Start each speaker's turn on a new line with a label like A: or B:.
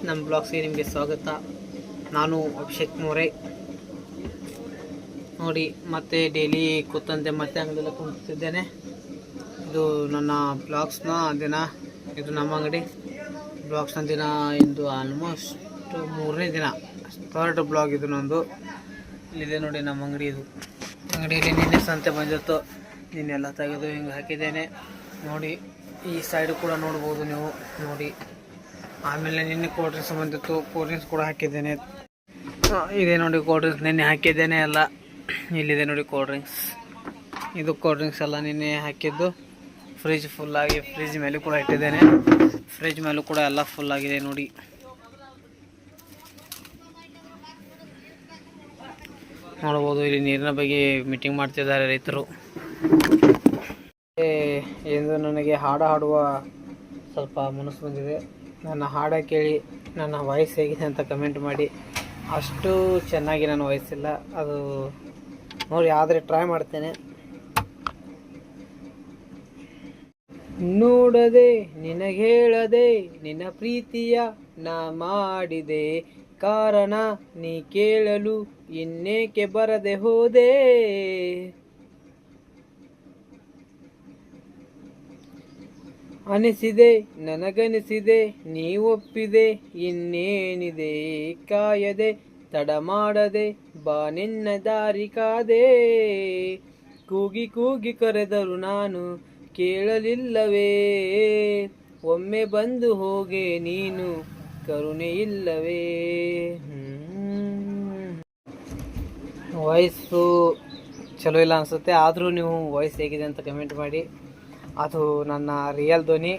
A: ನಮ್ಮ ಬ್ಲಾಗ್ಸ್ಗೆ ನಿಮಗೆ ಸ್ವಾಗತ. ನಾನು ಅಭಿಷೇಕ್ ಮೋರೆ. ನೋಡಿ ಮತ್ತೆ ಡೈಲಿ ಕೂತಂತೆ ಮತ್ತೆ ಅಂಗಡಿಯೆಲ್ಲ ಕುಂತಿದ್ದೇನೆ. ಇದು ನನ್ನ ಬ್ಲಾಗ್ಸ್ನ ದಿನ, ಇದು ನಮ್ಮ ಅಂಗಡಿ ಬ್ಲಾಗ್ಸ್ನ ದಿನ. ಇಂದು ಆಲ್ಮೋಸ್ಟ್ 3ನೇ ದಿನ, 3rd ಬ್ಲಾಗ್ ಇದು ನಂದು. ಇಲ್ಲಿದೆ ನೋಡಿ ನಮ್ಮ ಅಂಗಡಿ. ಇದು ಅಂಗಡಿಯಲ್ಲಿ ನಿನ್ನೆ ಸಂತೆ ಬಂದಿತ್ತು, ನಿನ್ನೆಲ್ಲ ತೆಗೆದು ಹಿಂಗೆ ಹಾಕಿದ್ದೇನೆ ನೋಡಿ. ಈ ಸೈಡ್ ಕೂಡ ನೋಡ್ಬೋದು ನೀವು ನೋಡಿ. ಆಮೇಲೆ ನಿನ್ನೆ ಕೋಲ್ಡ್ ಡ್ರಿಂಕ್ಸ್ ಬಂದಿತ್ತು, ಕೋಲ್ಡ್ ಡ್ರಿಂಕ್ಸ್ ಕೂಡ ಹಾಕಿದ್ದೇನೆ. ಇದೆ ನೋಡಿ ಕೋಲ್ಡ್ ಡ್ರಿಂಕ್ಸ್ ನಿನ್ನೆ ಹಾಕಿದ್ದೇನೆ ಎಲ್ಲ. ಇಲ್ಲಿದೆ ನೋಡಿ ಕೋಲ್ಡ್ ಡ್ರಿಂಕ್ಸ್. ಇದು ಕೋಲ್ಡ್ ಡ್ರಿಂಕ್ಸ್ ಎಲ್ಲ ನಿನ್ನೆ ಹಾಕಿದ್ದು. ಫ್ರಿಜ್ ಫುಲ್ಲಾಗಿ, ಫ್ರಿಜ್ ಮೇಲೂ ಕೂಡ ಇಟ್ಟಿದ್ದೇನೆ. ಫ್ರಿಜ್ ಮೇಲೂ ಕೂಡ ಎಲ್ಲ ಫುಲ್ ಆಗಿದೆ ನೋಡಿ. ನೋಡ್ಬೋದು ಇಲ್ಲಿ ನೀರಿನ ಬಗ್ಗೆ ಮೀಟಿಂಗ್ ಮಾಡ್ತಿದ್ದಾರೆ ರೈತರು. ಎಂದು ನನಗೆ ಹಾಡು ಹಾಡುವ ಸ್ವಲ್ಪ ಮನಸ್ಸು ಬಂದಿದೆ. ನನ್ನ ಹಾಡ ಕೇಳಿ ನನ್ನ ವಾಯ್ಸ್ ಹೇಗಿದೆ ಅಂತ ಕಮೆಂಟ್ ಮಾಡಿ. ಅಷ್ಟು ಚೆನ್ನಾಗಿ ನನ್ನ ವಾಯ್ಸ್ ಇಲ್ಲ, ಅದು ನೋಡಿ, ಆದರೆ ಟ್ರೈ ಮಾಡ್ತೇನೆ. ನೋಡದೆ ನಿನಗೇಳದೆ ನಿನ್ನ ಪ್ರೀತಿಯ ನಾ ಮಾಡಿದೆ, ಕಾರಣ ನೀ ಕೇಳಲು ಇನ್ನೇಕೆ ಬರದೆ ಹೋದೆ. ಅನಿಸಿದೆ ನನಗನಿಸಿದೆ ನೀ ಒಪ್ಪಿದೆ, ಇನ್ನೇನಿದೆ ಕಾಯದೆ ತಡ ಮಾಡದೆ ಬಾ ನಿನ್ನ ದಾರಿ ಕಾದೆ. ಕೂಗಿ ಕೂಗಿ ಕರೆದರು ನಾನು ಕೇಳಲಿಲ್ಲವೇ, ಒಮ್ಮೆ ಬಂದು ಹೋಗೆ ನೀನು ಕರುಣೆ ಇಲ್ಲವೇ. ವಾಯ್ಸು ಚಲೋ ಇಲ್ಲ ಅನಿಸುತ್ತೆ, ಆದರೂ ನೀವು ವಾಯ್ಸ್ ಹೇಗಿದೆ ಅಂತ ಕಮೆಂಟ್ ಮಾಡಿ. ಅದು ನನ್ನ ರಿಯಲ್ ಧ್ವನಿ.